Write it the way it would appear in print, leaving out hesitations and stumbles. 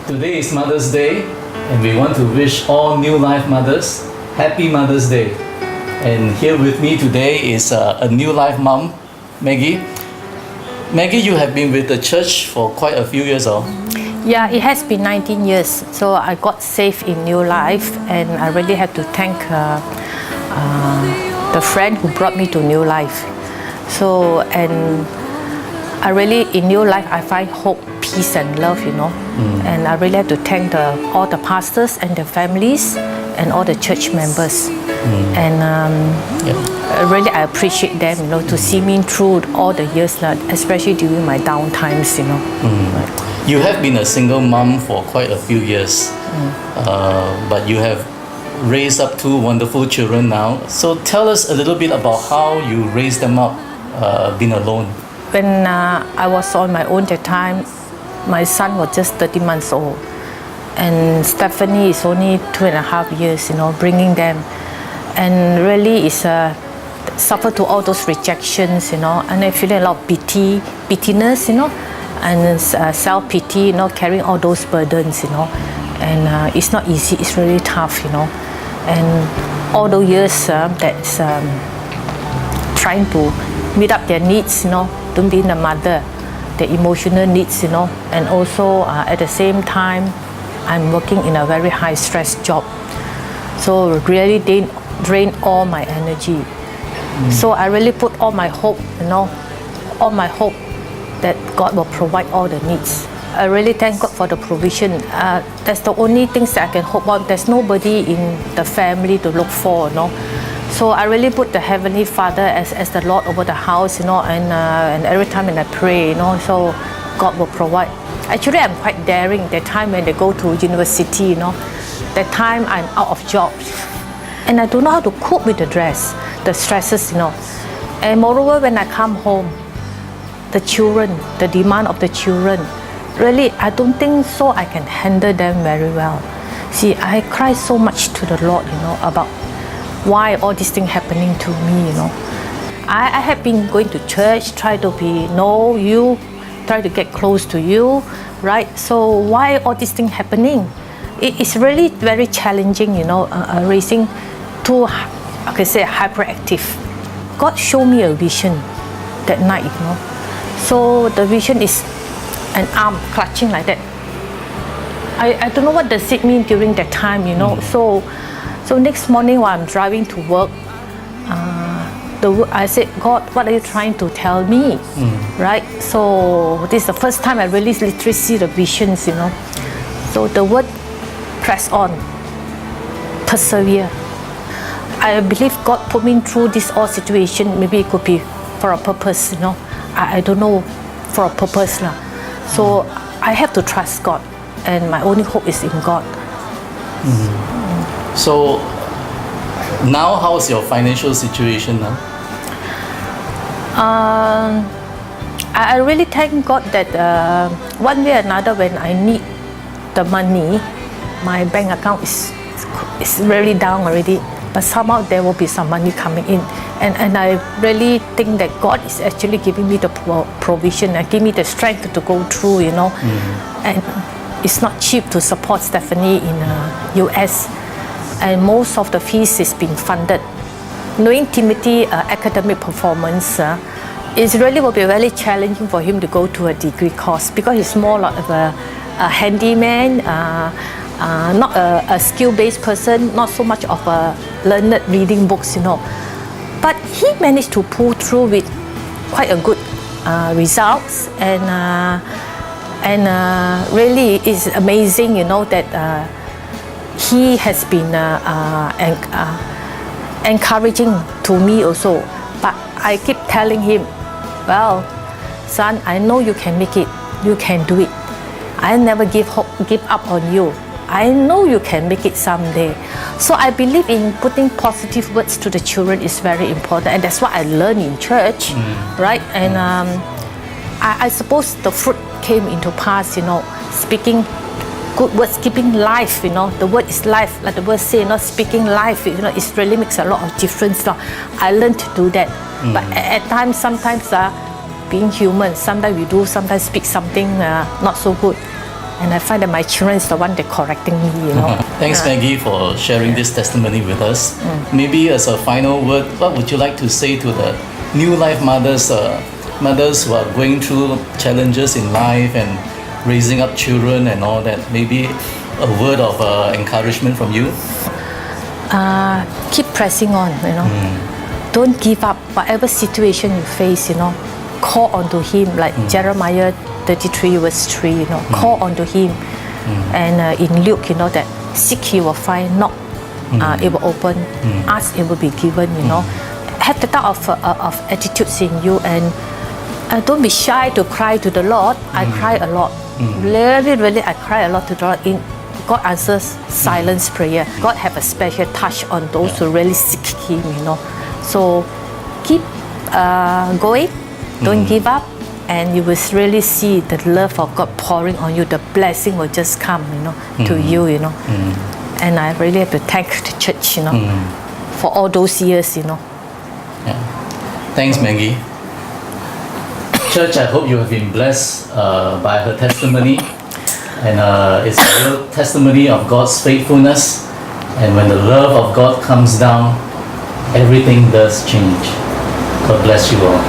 Today is Mother's Day, and we want to wish all New Life mothers Happy Mother's Day. And here with me today is a New Life mom, Maggie. Maggie, you have been with the church for quite a few years, oh? Yeah, it has been 19 years. So I got saved in New Life, and I really have to thank the friend who brought me to New Life. So, and I really, in New Life, I find hope, peace, and love, And I really have to thank all the pastors and their families and all the church members. And really, I appreciate them, to see me through all the years, especially during my down times, Right. You have been a single mom for quite a few years, but you have raised up two wonderful children now. So tell us a little bit about how you raised them up, being alone. When I was on my own at the time, my son was just 30 months old. And Stephanie is only 2.5 years, bringing them. And really is suffer to all those rejections, and I feel a lot of pittiness, and self-pity, carrying all those burdens, And it's not easy, it's really tough, And all those years that's trying to meet up their needs, to be the mother, the emotional needs, and also at the same time, I'm working in a very high stress job. So really drain all my energy. So I really put all my hope, all my hope that God will provide all the needs. I really thank God for the provision. That's the only things that I can hope on. There's nobody in the family to look for, So I really put the Heavenly Father as the Lord over the house, and every time when I pray, so God will provide. Actually, I'm quite daring. The time when they go to university, that time I'm out of job, and I don't know how to cope with the the stresses, And moreover, when I come home, the children, the demand of the children, really, I don't think so I can handle them very well. See, I cry so much to the Lord, about why all these things happening to me, I have been going to church, try to know you, try to get close to you, right? So why all these things happening? It's really very challenging, raising two, I can say, hyperactive. God showed me a vision that night, So the vision is an arm clutching like that. I don't know what does it mean during that time, So next morning while I'm driving to work, I said, God, what are you trying to tell me? Right? So this is the first time I really literally see the visions, So the word press on, persevere. I believe God put me through this all situation. Maybe it could be for a purpose, I don't know, for a purpose. So I have to trust God, and my only hope is in God. So now, how's your financial situation now? I really thank God that one way or another, when I need the money, my bank account is really down already. But somehow there will be some money coming in, and I really think that God is actually giving me the provision and give me the strength to go through, And it's not cheap to support Stephanie in US, and most of the fees is being funded. Knowing Timothy academic performance, it really will be very challenging for him to go to a degree course, because he's more like a handyman, not a skill-based person, not so much of a learned reading books, But he managed to pull through with quite a good results, and really it's amazing, that he has been encouraging to me also. But I keep telling him, well, son, I know you can make it. You can do it. I never give up on you. I know you can make it someday. So I believe in putting positive words to the children is very important, and that's what I learned in church, right? And I suppose the fruit came into pass, speaking good words, keeping life, the word is life, like the word say, speaking life, it really makes a lot of difference. I learned to do that, but at times, sometimes being human, sometimes we do, sometimes speak something not so good. And I find that my children is the one that correcting me, you know. Thanks, Maggie, for sharing this testimony with us. Maybe as a final word, what would you like to say to the new life mothers, mothers who are going through challenges in life and raising up children and all that? Maybe a word of encouragement from you? Keep pressing on, you know. Don't give up. Whatever situation you face, you know, call onto Him. Like Jeremiah 33 verse 3, you know, call onto Him. And in Luke, you know, that seek you will find, knock, it will open, ask, it will be given, you know. Have the type of attitudes in you, and don't be shy to cry to the Lord. I cry a lot. Really, I cry a lot to the Lord. God answers silence prayer. God have a special touch on those who really seek Him, you know. So keep going, don't give up, and you will really see the love of God pouring on you. The blessing will just come, you know, to you, you know. And I really have to thank the church, you know, for all those years, you know. Yeah. Thanks, Maggie. Church, I hope you have been blessed by her testimony. And it's a real testimony of God's faithfulness. And when the love of God comes down, everything does change. God bless you all.